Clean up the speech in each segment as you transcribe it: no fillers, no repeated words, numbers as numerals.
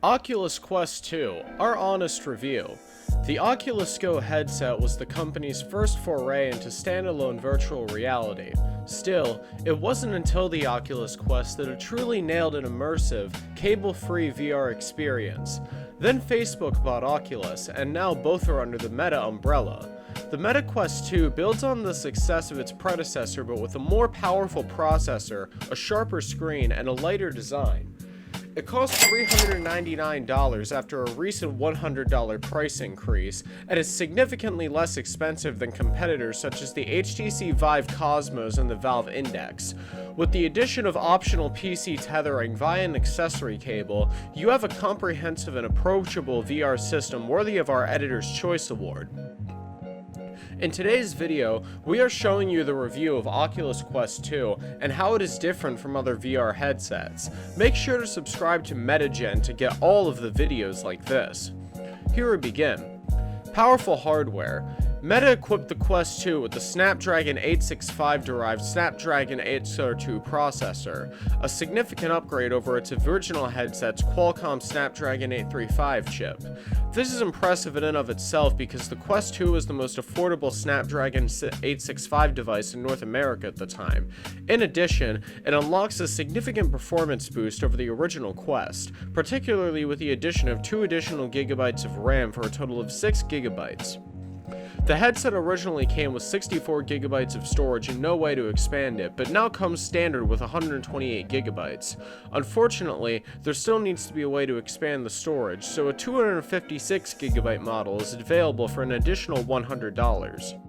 Oculus Quest 2, our honest review. The Oculus Go headset was the company's first foray into standalone virtual reality. Still, it wasn't until the Oculus Quest that it truly nailed an immersive, cable-free VR experience. Then Facebook bought Oculus, and now both are under the Meta umbrella. The Meta Quest 2 builds on the success of its predecessor but with a more powerful processor, a sharper screen, and a lighter design. It costs $399 after a recent $100 price increase, and is significantly less expensive than competitors such as the HTC Vive Cosmos and the Valve Index. With the addition of optional PC tethering via an accessory cable, you have a comprehensive and approachable VR system worthy of our Editor's Choice Award. In today's video, we are showing you the review of Oculus Quest 2 and how it is different from other VR headsets. Make sure to subscribe to MetaGen to get all of the videos like this. Here we begin. Powerful hardware. Meta equipped the Quest 2 with the Snapdragon 865 derived Snapdragon 802 processor, a significant upgrade over its original headset's Qualcomm Snapdragon 835 chip. This is impressive in and of itself because the Quest 2 was the most affordable Snapdragon 865 device in North America at the time. In addition, it unlocks a significant performance boost over the original Quest, particularly with the addition of 2 additional gigabytes of RAM for a total of 6 gigabytes. The headset originally came with 64 gigabytes of storage and no way to expand it, but now comes standard with 128 gigabytes. Unfortunately, there still needs to be a way to expand the storage, so a 256 gigabyte model is available for an additional $100.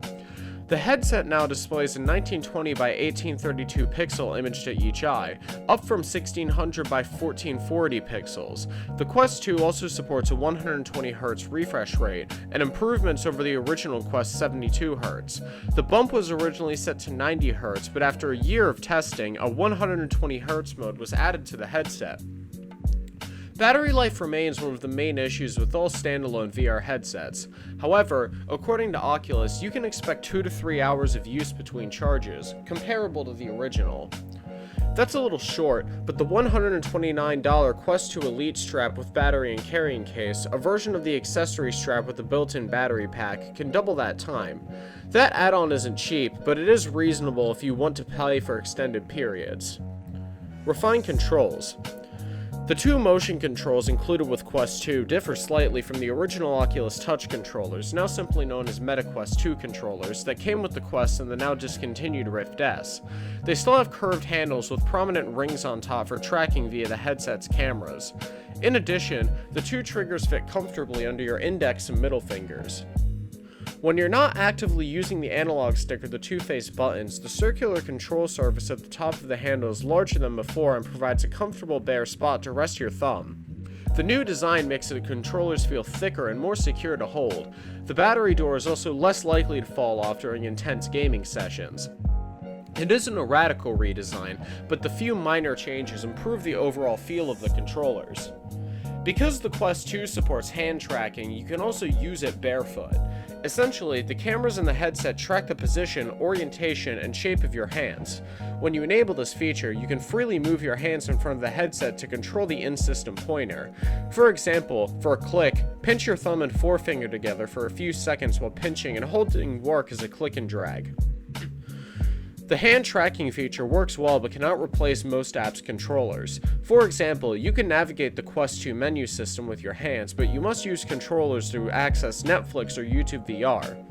The headset now displays a 1920 by 1832 pixel image to each eye, up from 1600 by 1440 pixels. The Quest 2 also supports a 120Hz refresh rate, and improvements over the original Quest 72Hz. The bump was originally set to 90Hz, but after a year of testing, a 120Hz mode was added to the headset. Battery life remains one of the main issues with all standalone VR headsets. However, according to Oculus, you can expect 2 to 3 hours of use between charges, comparable to the original. That's a little short, but the $129 Quest 2 Elite strap with battery and carrying case, a version of the accessory strap with a built-in battery pack, can double that time. That add-on isn't cheap, but it is reasonable if you want to pay for extended periods. Refined controls. The 2 motion controls included with Quest 2 differ slightly from the original Oculus Touch controllers, now simply known as Meta Quest 2 controllers, that came with the Quest and the now discontinued Rift S. They still have curved handles with prominent rings on top for tracking via the headset's cameras. In addition, the 2 triggers fit comfortably under your index and middle fingers. When you're not actively using the analog stick or the 2-face buttons, the circular control surface at the top of the handle is larger than before and provides a comfortable bare spot to rest your thumb. The new design makes the controllers feel thicker and more secure to hold. The battery door is also less likely to fall off during intense gaming sessions. It isn't a radical redesign, but the few minor changes improve the overall feel of the controllers. Because the Quest 2 supports hand tracking, you can also use it barefoot. Essentially, the cameras in the headset track the position, orientation, and shape of your hands. When you enable this feature, you can freely move your hands in front of the headset to control the in-system pointer. For example, for a click, pinch your thumb and forefinger together for a few seconds while pinching and holding work as a click and drag. The hand tracking feature works well but cannot replace most apps' controllers. For example, you can navigate the Quest 2 menu system with your hands, but you must use controllers to access Netflix or YouTube VR.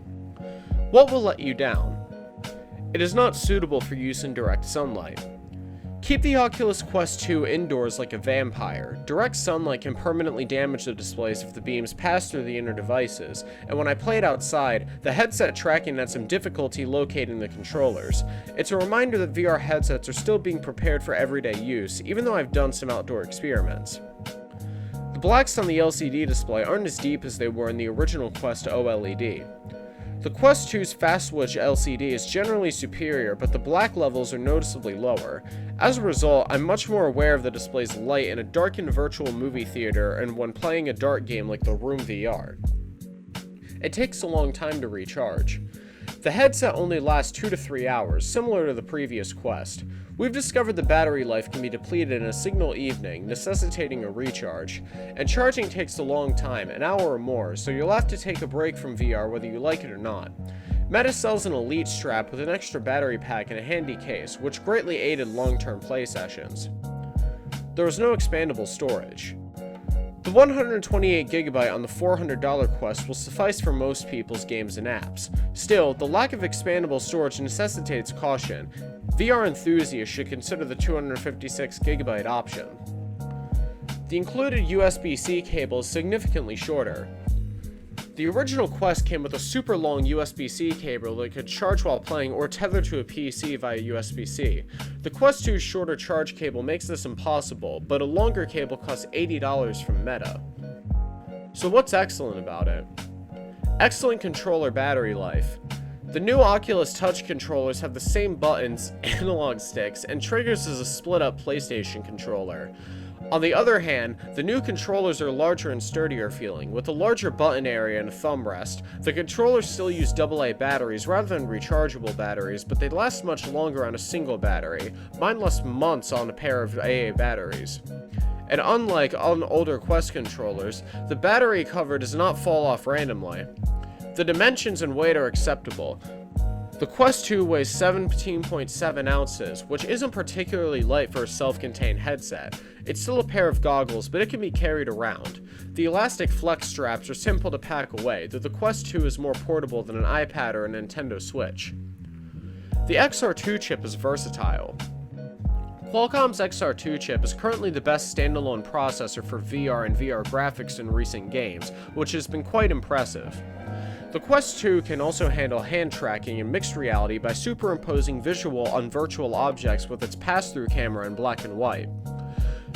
What will let you down? It is not suitable for use in direct sunlight. Keep the Oculus Quest 2 indoors like a vampire. Direct sunlight can permanently damage the displays if the beams pass through the inner devices, and when I played outside, the headset tracking had some difficulty locating the controllers. It's a reminder that VR headsets are still being prepared for everyday use, even though I've done some outdoor experiments. The blacks on the LCD display aren't as deep as they were in the original Quest OLED. The Quest 2's Fast Switch LCD is generally superior, but the black levels are noticeably lower. As a result, I'm much more aware of the display's light in a darkened virtual movie theater and when playing a dart game like the Room VR. It takes a long time to recharge. The headset only lasts 2 to 3 hours, similar to the previous Quest. We've discovered the battery life can be depleted in a single evening, necessitating a recharge, and charging takes a long time, an hour or more, so you'll have to take a break from VR whether you like it or not. Meta sells an Elite strap with an extra battery pack and a handy case, which greatly aided long-term play sessions. There was no expandable storage. The 128GB on the $400 Quest will suffice for most people's games and apps. Still, the lack of expandable storage necessitates caution. VR enthusiasts should consider the 256GB option. The included USB-C cable is significantly shorter. The original Quest came with a super long USB-C cable that could charge while playing or tether to a PC via USB-C. The Quest 2's shorter charge cable makes this impossible, but a longer cable costs $80 from Meta. So what's excellent about it? Excellent controller battery life. The new Oculus Touch controllers have the same buttons, analog sticks, and triggers as a split-up PlayStation controller. On the other hand, the new controllers are larger and sturdier feeling, with a larger button area and a thumb rest. The controllers still use AA batteries rather than rechargeable batteries, but they last much longer on a single battery. Mine lasts months on a pair of AA batteries. And unlike on older Quest controllers, the battery cover does not fall off randomly. The dimensions and weight are acceptable. The Quest 2 weighs 17.7 ounces, which isn't particularly light for a self-contained headset. It's still a pair of goggles, but it can be carried around. The elastic flex straps are simple to pack away, though the Quest 2 is more portable than an iPad or a Nintendo Switch. The XR2 chip is versatile. Qualcomm's XR2 chip is currently the best standalone processor for VR and VR graphics in recent games, which has been quite impressive. The Quest 2 can also handle hand tracking in mixed reality by superimposing visual on virtual objects with its pass-through camera in black and white.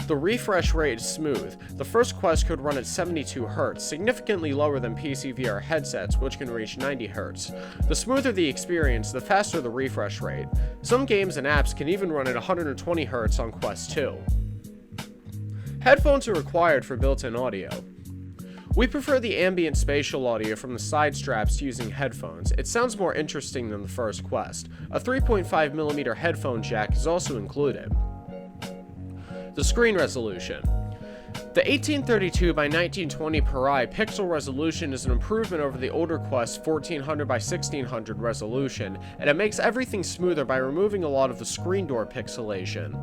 The refresh rate is smooth. The first Quest could run at 72Hz, significantly lower than PC VR headsets, which can reach 90Hz. The smoother the experience, the faster the refresh rate. Some games and apps can even run at 120Hz on Quest 2. Headphones are required for built-in audio. We prefer the ambient spatial audio from the side straps using headphones. It sounds more interesting than the first Quest. A 3.5mm headphone jack is also included. The screen resolution. The 1832 by 1920 per eye pixel resolution is an improvement over the older Quest 1400 by 1600 resolution, and it makes everything smoother by removing a lot of the screen door pixelation.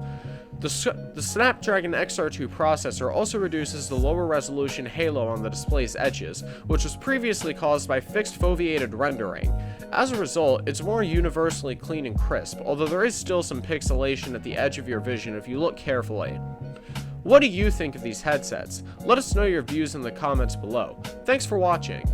The Snapdragon XR2 processor also reduces the lower resolution halo on the display's edges, which was previously caused by fixed foveated rendering. As a result, it's more universally clean and crisp, although there is still some pixelation at the edge of your vision if you look carefully. What do you think of these headsets? Let us know your views in the comments below. Thanks for watching.